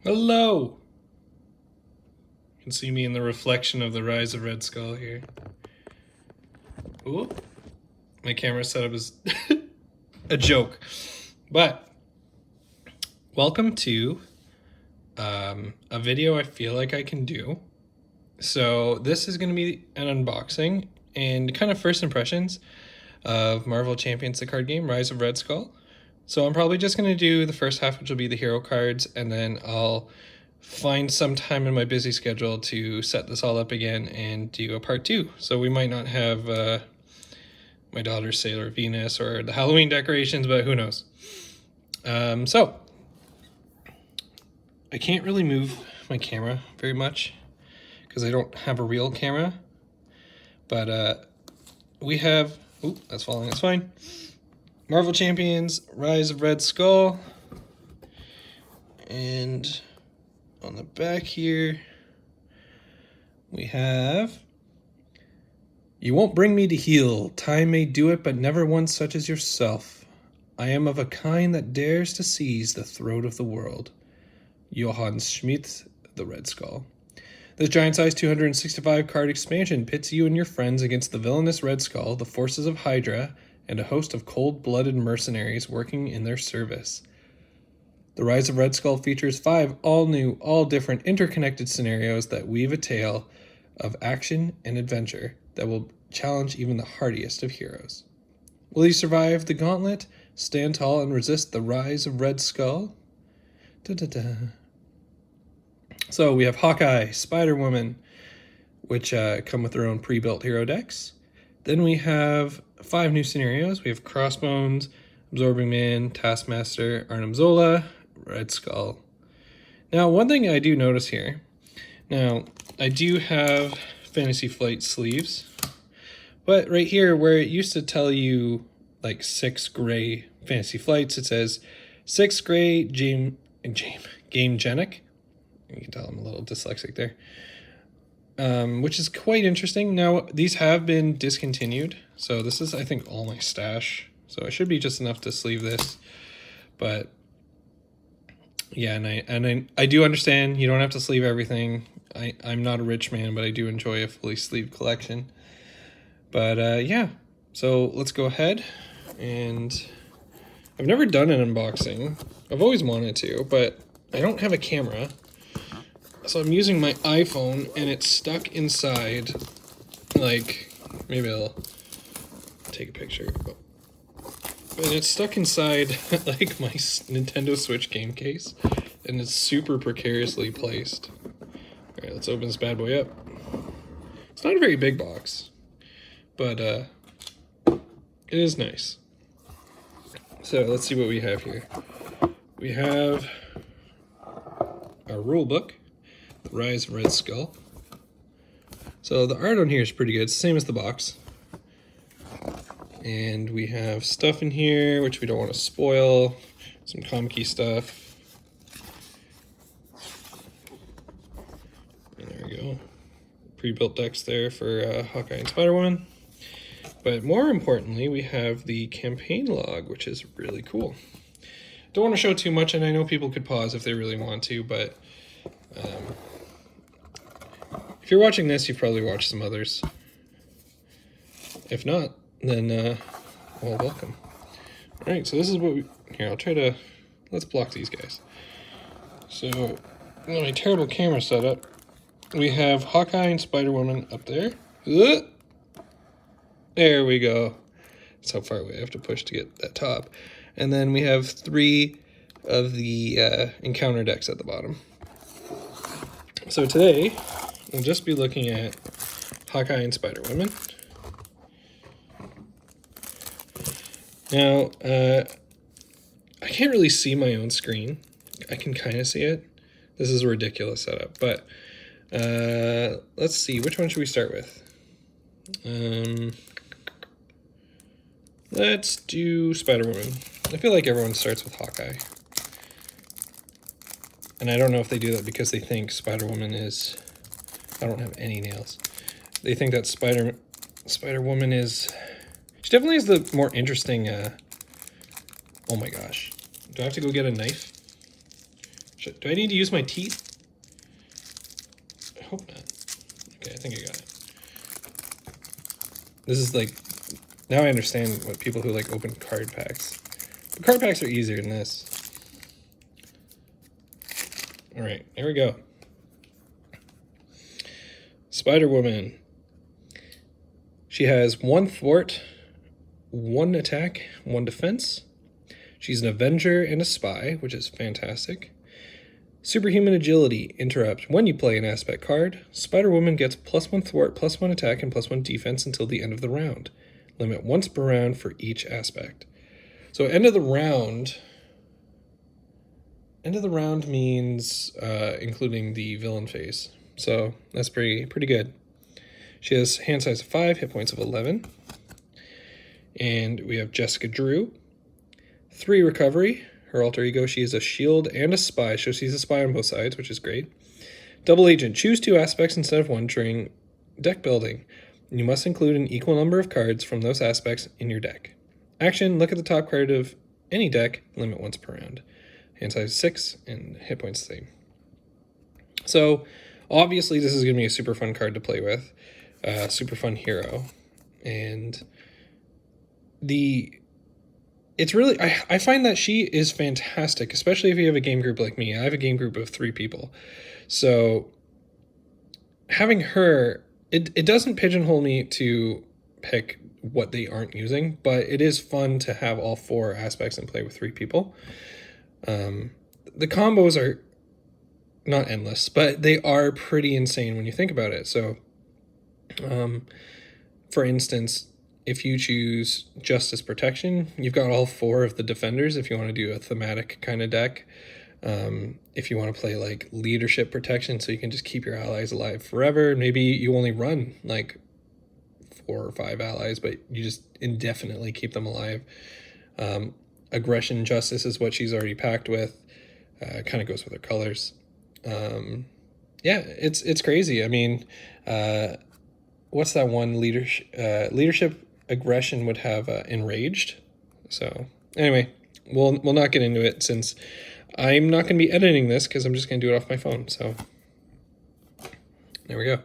Hello! You can see me in the reflection of the Rise of Redskull here. Ooh, my camera setup is a joke. But, welcome to a video I feel like I can do. So this is going to be an unboxing and kind of first impressions of Marvel Champions, the card game, Rise of Redskull. So I'm probably just going to do the first half, which will be the hero cards, and then I'll find some time in my busy schedule to set this all up again and do a part 2. So we might not have my daughter's Sailor Venus or the Halloween decorations, but who knows. So I can't really move my camera very much because I don't have a real camera, but we have, ooh, that's falling, that's fine. Marvel Champions, Rise of Redskull, and on the back here, we have, "You won't bring me to heel. Time may do it, but never one such as yourself. I am of a kind that dares to seize the throat of the world. Johann Schmidt, the Redskull." This giant-sized 265 card expansion pits you and your friends against the villainous Redskull, the forces of Hydra, and a host of cold-blooded mercenaries working in their service. The Rise of Redskull features 5 all-new, all-different, interconnected scenarios that weave a tale of action and adventure that will challenge even the hardiest of heroes. Will you survive the gauntlet, stand tall, and resist the Rise of Redskull? Da-da-da. So we have Hawkeye, SpiderWoman, which come with their own pre-built hero decks. Then we have 5 new scenarios. We have Crossbones, Absorbing Man, Taskmaster, Arnim Zola, Redskull. Now, one thing I do notice here, now I do have Fantasy Flight sleeves, but right here where it used to tell you like 6 gray Fantasy Flights, it says 6 gray Game Genic. You can tell I'm a little dyslexic there. Which is quite interesting. Now, these have been discontinued, so this is, I think, all my stash. So it should be just enough to sleeve this. But yeah, and I do understand you don't have to sleeve everything. I'm not a rich man, but I do enjoy a fully sleeved collection. But yeah, so let's go ahead. And I've never done an unboxing. I've always wanted to, but I don't have a camera. So I'm using my iPhone, and it's stuck inside, like, maybe I'll take a picture. And it's stuck inside, like, my Nintendo Switch game case, and it's super precariously placed. All right, let's open this bad boy up. It's not a very big box, but it is nice. So let's see what we have here. We have our rule book. Rise of Redskull. So the art on here is pretty good. It's the same as the box. And we have stuff in here which we don't want to spoil. Some comic-y stuff. And there we go. Pre-built decks there for Hawkeye and SpiderWoman. But more importantly, we have the campaign log, which is really cool. Don't want to show too much, and I know people could pause if they really want to, but if you're watching this, you've probably watched some others. If not, then, well, welcome. All right, so this is what we, here, I'll try to, let's block these guys. So, my terrible camera setup, we have Hawkeye and SpiderWoman up there. There we go. That's how far away I have to push to get that top. And then we have 3 of the encounter decks at the bottom. So today, we'll just be looking at Hawkeye and SpiderWoman. Now, I can't really see my own screen. I can kind of see it. This is a ridiculous setup, but let's see. Which one should we start with? Let's do SpiderWoman. I feel like everyone starts with Hawkeye. And I don't know if they do that because they think SpiderWoman is... I don't have any nails. They think that SpiderWoman is... She definitely is the more interesting... Oh my gosh. Do I have to go get a knife? Do I need to use my teeth? I hope not. Okay, I think I got it. This is like, now I understand what people who like open card packs. The card packs are easier than this. All right, there we go. SpiderWoman. She has 1 thwart, 1 attack, 1 defense. She's an Avenger and a Spy, which is fantastic. Superhuman Agility. Interrupt. When you play an aspect card, SpiderWoman gets +1 thwart, +1 attack, and +1 defense until the end of the round. Limit once per round for each aspect. So end of the round... End of the round means including the villain phase. So that's pretty good. She has hand size of 5, hit points of 11. And we have Jessica Drew. 3 recovery. Her alter ego, she is a shield and a spy, so she's a spy on both sides, which is great. Double agent, choose 2 aspects instead of 1 during deck building. You must include an equal number of cards from those aspects in your deck. Action, look at the top card of any deck, limit once per round. Hand size 6 and hit points the same. So obviously this is going to be a super fun card to play with. Super fun hero. And it's really, I find that she is fantastic, especially if you have a game group like me. I have a game group of 3 people. So having her, it doesn't pigeonhole me to pick what they aren't using, but it is fun to have all 4 aspects in play with 3 people. The combos are not endless, but they are pretty insane when you think about it. So, for instance, if you choose Justice Protection, you've got all 4 of the defenders if you want to do a thematic kind of deck. If you want to play like Leadership Protection, so you can just keep your allies alive forever. Maybe you only run like 4 or 5 allies, but you just indefinitely keep them alive. Aggression Justice is what she's already packed with. Kind of goes with her colors. Yeah, it's crazy. I mean, what's that one leadership aggression would have enraged. So anyway, we'll not get into it since I'm not going to be editing this because I'm just going to do it off my phone. So there we go.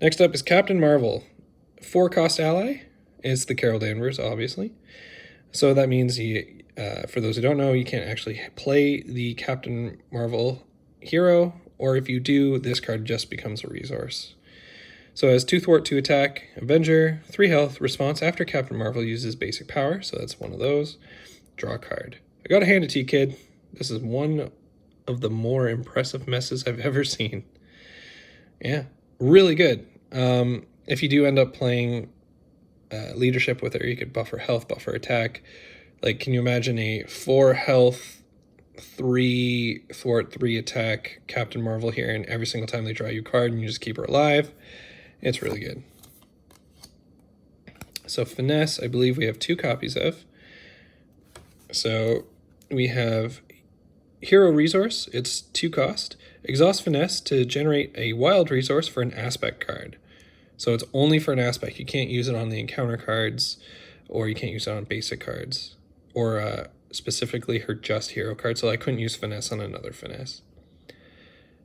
Next up is Captain Marvel. 4-cost ally is the Carol Danvers, obviously. So that means for those who don't know, you can't actually play the Captain Marvel hero, or if you do, this card just becomes a resource. So it has 2 thwart, 2 attack, Avenger, 3 health, response after Captain Marvel uses basic power, so that's one of those. Draw a card. I gotta hand it to you, kid. This is one of the more impressive messes I've ever seen. Yeah, really good. If you do end up playing leadership with her, you could buff her health, buff her attack. Like, can you imagine a 4 health, 3 thwart, 3 attack Captain Marvel here, and every single time they draw you a card and you just keep her alive? It's really good. So Finesse, I believe we have 2 copies of. So we have Hero Resource, it's 2 cost. Exhaust Finesse to generate a wild resource for an aspect card. So it's only for an aspect. You can't use it on the encounter cards, or you can't use it on basic cards, or specifically her Just Hero card, so I couldn't use Finesse on another Finesse.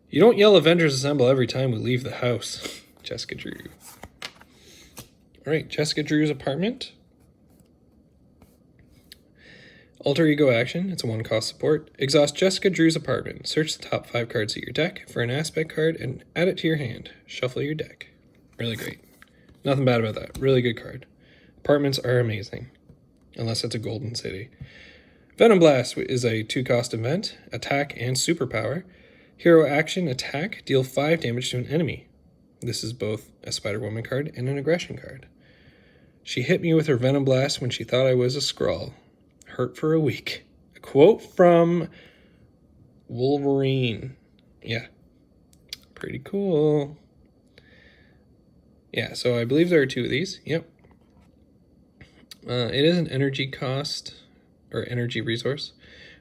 You don't yell Avengers Assemble every time we leave the house. Jessica Drew. All right, Jessica Drew's apartment. Alter Ego action, it's a 1-cost support. Exhaust Jessica Drew's apartment. Search the top 5 cards of your deck for an aspect card and add it to your hand. Shuffle your deck. Really great. Nothing bad about that. Really good card. Apartments are amazing, unless it's a golden city. Venom Blast is a 2-cost event, attack and superpower. Hero action, attack, deal 5 damage to an enemy. This is both a SpiderWoman card and an aggression card. She hit me with her Venom Blast when she thought I was a Skrull. Hurt for a week. A quote from Wolverine. Yeah. Pretty cool. Yeah, so I believe there are 2 of these. Yep. It is an energy cost, or energy resource,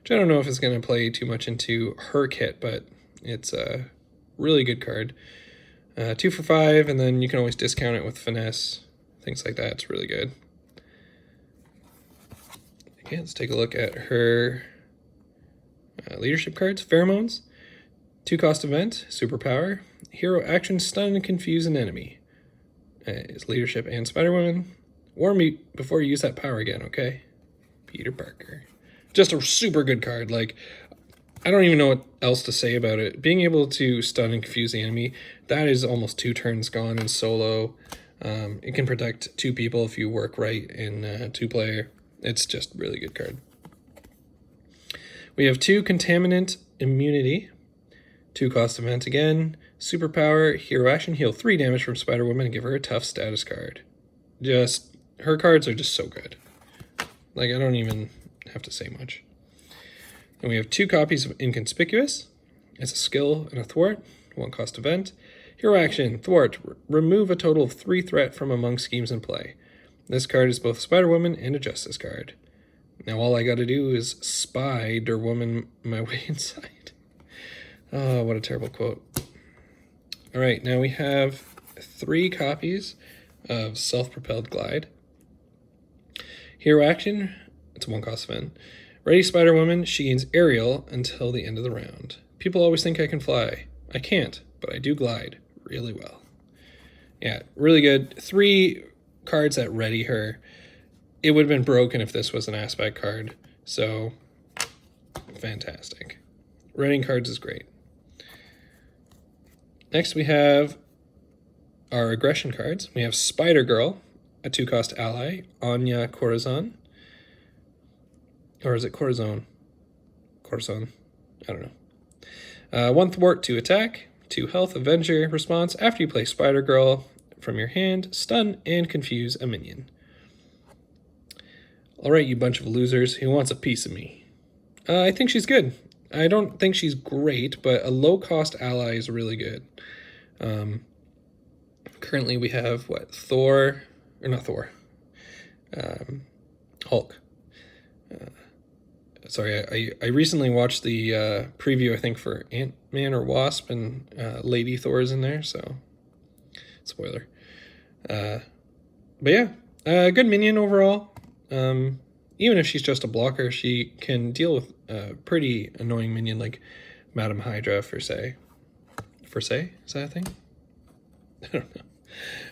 which I don't know if it's going to play too much into her kit, but it's a really good card. 2 for 5, and then you can always discount it with Finesse, things like that. It's really good. Okay, let's take a look at her leadership cards. Pheromones. 2-cost event, superpower. Hero action, stun and confuse an enemy. Is leadership and SpiderWoman. Warn me before you use that power again, okay? Peter Parker. Just a super good card. Like, I don't even know what else to say about it. Being able to stun and confuse the enemy, that is almost 2 turns gone in solo. It can protect 2 people if you work right in 2-player. It's just a really good card. We have 2 contaminant immunity. 2-cost event again. Superpower, hero action, heal 3 damage from SpiderWoman and give her a tough status card. Just, her cards are just so good. Like, I don't even have to say much. And we have 2 copies of Inconspicuous. It's a skill and a thwart, 1-cost event. Hero action, thwart, remove a total of 3 threat from among schemes in play. This card is both SpiderWoman and a Justice card. Now all I gotta do is SpiderWoman my way inside. Oh, what a terrible quote. Alright, now we have 3 copies of Self-Propelled Glide. Hero action, it's a 1-cost event. Ready SpiderWoman, she gains aerial until the end of the round. People always think I can fly. I can't, but I do glide really well. Yeah, really good. 3 cards that ready her. It would have been broken if this was an aspect card. So, fantastic. Readying cards is great. Next we have our aggression cards. We have Spider-Girl, a 2-cost ally, Anya Corazon. Or is it Corazon? Corazon. I don't know. 1 thwart, 2 attack, 2 health, Avenger response. After you play Spider-Girl from your hand, stun and confuse a minion. Alright, you bunch of losers. Who wants a piece of me? I think she's good. I don't think she's great, but a low-cost ally is really good. Currently we have, what, Thor? Or not Thor. Hulk. Sorry, I recently watched the preview, I think, for Ant-Man or Wasp, and Lady Thor is in there, so spoiler. But yeah, good minion overall. Even if she's just a blocker, she can deal with a pretty annoying minion like Madam Hydra, for say. Is that a thing? I don't know.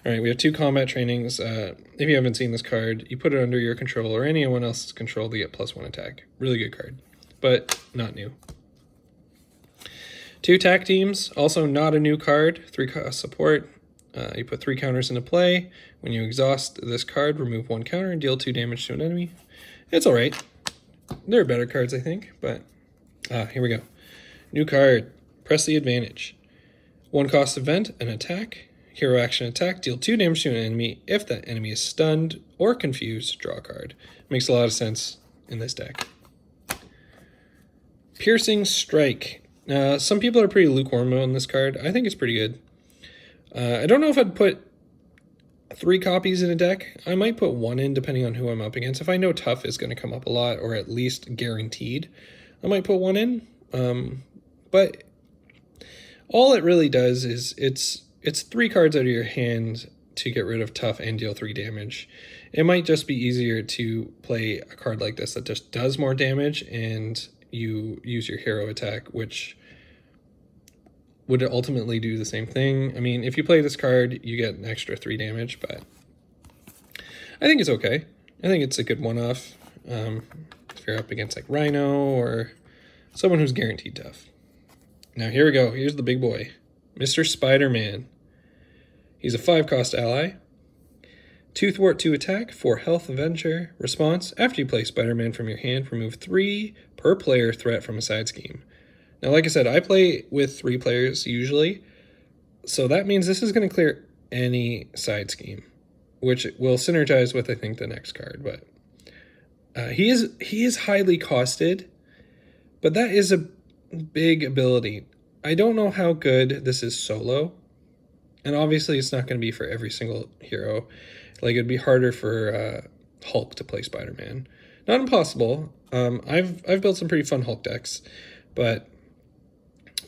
All right, we have 2 combat trainings. If you haven't seen this card, you put it under your control or anyone else's control to get +1 attack. Really good card, but not new. 2 attack teams, also not a new card. 3-cost support. You put 3 counters into play. When you exhaust this card, remove 1 counter and deal 2 damage to an enemy. It's all right. There are better cards, I think, but here we go. New card, press the advantage. 1-cost event, an attack. Hero action attack, deal 2 damage to an enemy. If that enemy is stunned or confused, draw a card. Makes a lot of sense in this deck. Piercing Strike. Some people are pretty lukewarm on this card. I think it's pretty good. I don't know if I'd put 3 copies in a deck. I might put 1 in depending on who I'm up against. If I know Tough is going to come up a lot, or at least guaranteed, I might put 1 in. But all it really does is it's 3 cards out of your hand to get rid of Tough and deal 3 damage. It might just be easier to play a card like this that just does more damage and you use your hero attack, which would ultimately do the same thing. I mean, if you play this card, you get an extra 3 damage, but I think it's okay. I think it's a good one-off if you're up against like Rhino or someone who's guaranteed Tough. Now here we go. Here's the big boy. Mr. Spider-Man. He's a 5-cost ally. 2 thwart, 2 attack, 4 health, Avenger response. After you play Spider-Man from your hand, remove 3 per player threat from a side scheme. Now, like I said, I play with 3 players usually, so that means this is going to clear any side scheme, which will synergize with, I think, the next card. But he is highly costed, but that is a big ability. I don't know how good this is solo, and obviously it's not going to be for every single hero. Like, it'd be harder for Hulk to play Spider-Man. Not impossible. I've built some pretty fun Hulk decks, but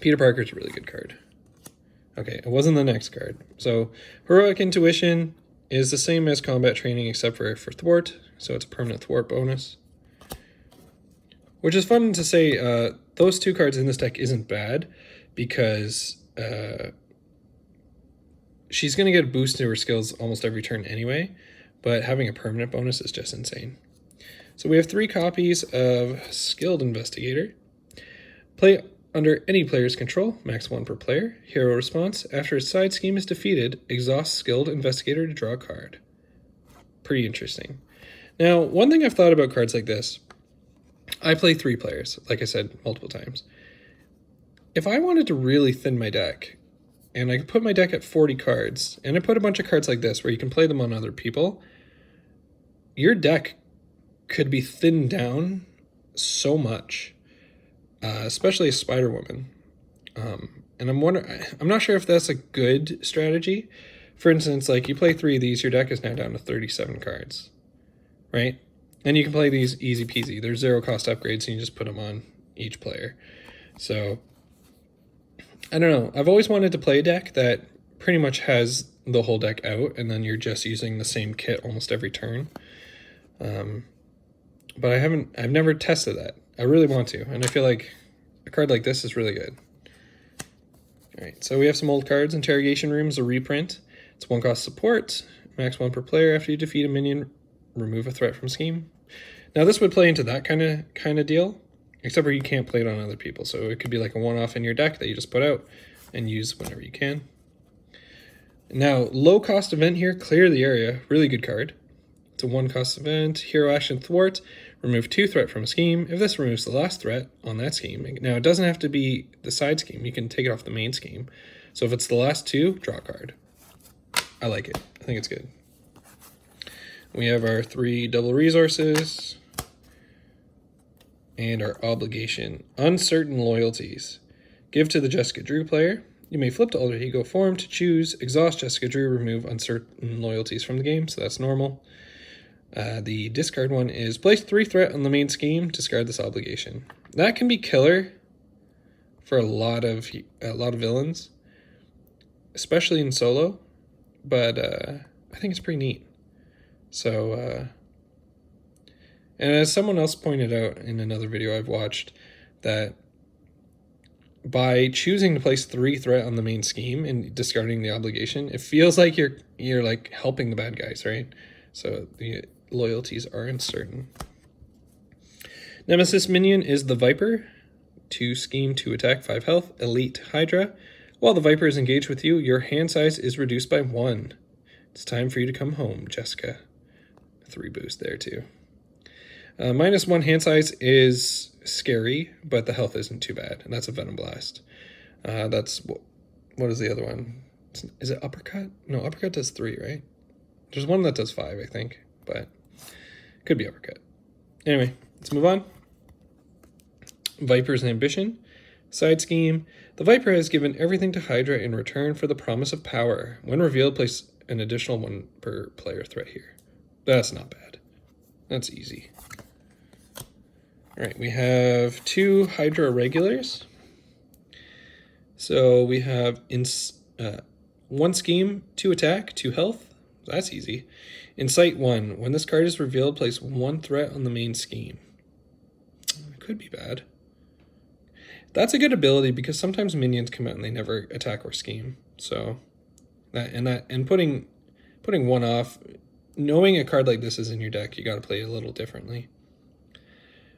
Peter Parker's a really good card. Okay, it wasn't the next card. So Heroic Intuition is the same as Combat Training except for thwart, so it's a permanent thwart bonus. Which is fun to say, those 2 cards in this deck isn't bad, because she's going to get a boost to her skills almost every turn anyway, but having a permanent bonus is just insane. So we have 3 copies of Skilled Investigator. Play under any player's control, max 1 per player. Hero response: after a side scheme is defeated, exhaust Skilled Investigator to draw a card. Pretty interesting. Now, one thing I've thought about cards like this, I play 3 players, like I said multiple times. If I wanted to really thin my deck, and I could put my deck at 40 cards, and I put a bunch of cards like this where you can play them on other people, your deck could be thinned down so much, especially a SpiderWoman. And I'm not sure if that's a good strategy. For instance, like you play 3 of these, your deck is now down to 37 cards, right? And you can play these easy peasy. There's 0 cost upgrades, and you just put them on each player. So I don't know. I've always wanted to play a deck that pretty much has the whole deck out, and then you're just using the same kit almost every turn. But I've never tested that. I really want to, and I feel like a card like this is really good. All right, so we have some old cards. Interrogation Room is a reprint. It's 1 cost support, max 1 per player. After you defeat a minion, remove a threat from scheme. Now this would play into that kind of deal, except for you can't play it on other people. So it could be like a one-off in your deck that you just put out and use whenever you can. Now, low cost event here, Clear the Area. Really good card. It's a 1 cost event. Hero action thwart. Remove 2 threat from a scheme. If this removes the last threat on that scheme. Now, it doesn't have to be the side scheme. You can take it off the main scheme. So if it's the last 2, draw a card. I like it. I think it's good. We have our 3 double resources. And our obligation. Uncertain Loyalties. Give to the Jessica Drew player. You may flip to alter ego form to choose exhaust Jessica Drew, remove uncertain loyalties from the game, so that's normal. The discard one is place 3 threat on the main scheme, discard this obligation. That can be killer for a lot of villains, especially in solo, but I think it's pretty neat. So, and as someone else pointed out in another video I've watched, that by choosing to place 3 threat on the main scheme and discarding the obligation, it feels like you're like helping the bad guys, right? So the loyalties are uncertain. Nemesis minion is the Viper. 2 scheme, 2 attack, 5 health. Elite Hydra. While the Viper is engaged with you, your hand size is reduced by 1. It's time for you to come home, Jessica. 3 boost there too. -1 hand size is scary, but the health isn't too bad, and that's a Venom Blast. That's what is the other one? Is it Uppercut? No, Uppercut does 3, right? There's one that does 5, I think, but could be Uppercut. Anyway, let's move on. Viper's Ambition. Side scheme. The Viper has given everything to Hydra in return for the promise of power. When revealed, place an additional 1 per player threat here. That's not bad. That's easy. All right, we have 2 Hydra regulars. So we have 1 scheme, 2 attack, 2 health. That's easy. Incite 1. When this card is revealed, place 1 threat on the main scheme. It could be bad. That's a good ability because sometimes minions come out and they never attack or scheme. So putting 1 off, knowing a card like this is in your deck, you got to play it a little differently.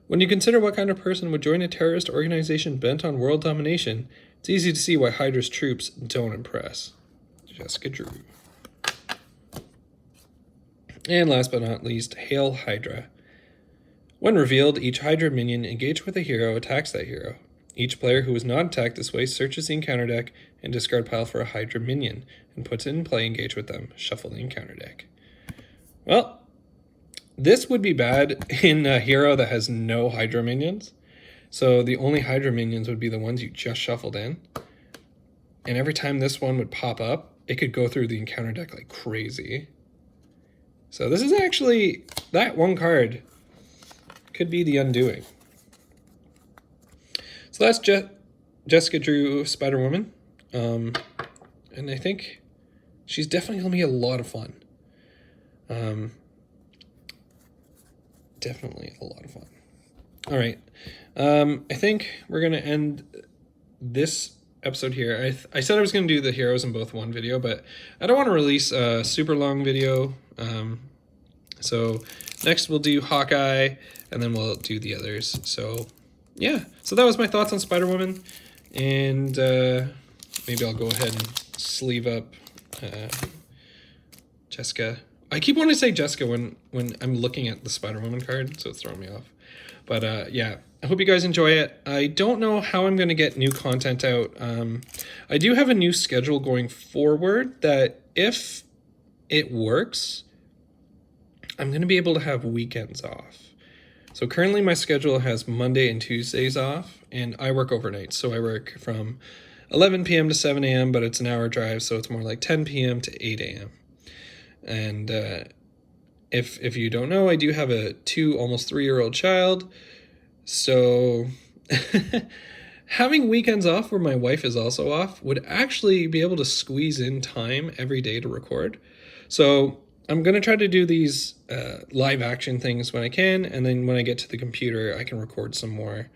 When you consider what kind of person would join a terrorist organization bent on world domination, it's easy to see why Hydra's troops don't impress. Jessica Drew. And last but not least, Hail Hydra. When revealed, each Hydra minion engaged with a hero attacks that hero. Each player who is not attacked this way searches the encounter deck and discard pile for a Hydra minion and puts it in play, engage with them. Shuffle the encounter deck. Well, this would be bad in a hero that has no Hydra minions. So the only Hydra minions would be the ones you just shuffled in. And every time this one would pop up, it could go through the encounter deck like crazy. So this is actually, that 1 card could be the undoing. So that's Jessica Drew SpiderWoman. And I think she's definitely going to be a lot of fun. Definitely a lot of fun. All right. I think we're going to end this episode here. I said I was going to do the heroes in both one video, but I don't want to release a super long video. So next we'll do Hawkeye, and then we'll do the others. So yeah, so that was my thoughts on SpiderWoman, and maybe I'll go ahead and sleeve up Jessica. I keep wanting to say Jessica when I'm looking at the SpiderWoman card, so it's throwing me off. But yeah, I hope you guys enjoy it. I don't know how I'm going to get new content out. I do have a new schedule going forward that if it works, I'm going to be able to have weekends off. So currently my schedule has Monday and Tuesdays off, and I work overnight. So I work from 11 p.m. to 7 a.m., but it's an hour drive, so it's more like 10 p.m. to 8 a.m. And if you don't know, I do have a 2, almost 3-year-old child. So having weekends off where my wife is also off would actually be able to squeeze in time every day to record. So I'm going to try to do these live action things when I can, and then when I get to the computer, I can record some more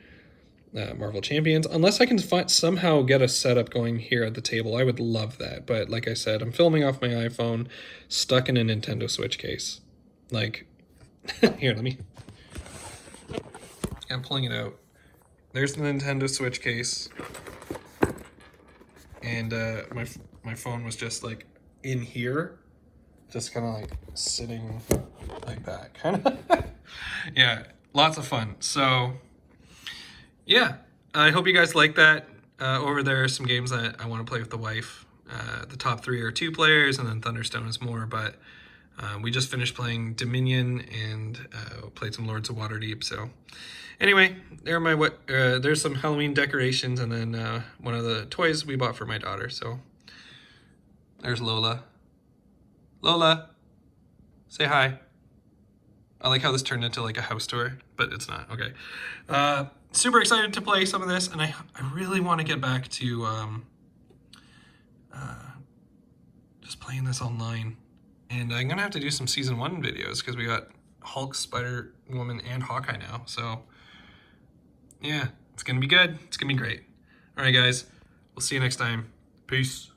Marvel Champions. Unless I can somehow get a setup going here at the table, I would love that. But like I said, I'm filming off my iPhone, stuck in a Nintendo Switch case. Like, here, let me... I'm pulling it out. There's the Nintendo Switch case. And my phone was just like in here. Just kind of like sitting like that. Kind of. Yeah, lots of fun. So, yeah. I hope you guys like that. Over there are some games that I want to play with the wife. The top 3 are 2 players, and then Thunderstone is more, but we just finished playing Dominion and played some Lords of Waterdeep. So anyway, there's some Halloween decorations, and then one of the toys we bought for my daughter. So there's Lola. Lola, say hi. I like how this turned into like a house tour, but it's not. Okay. Super excited to play some of this, and I really want to get back to just playing this online. And I'm going to have to do some Season 1 videos because we got Hulk, Spider-Woman, and Hawkeye now. So, yeah, it's going to be good. It's going to be great. All right, guys. We'll see you next time. Peace.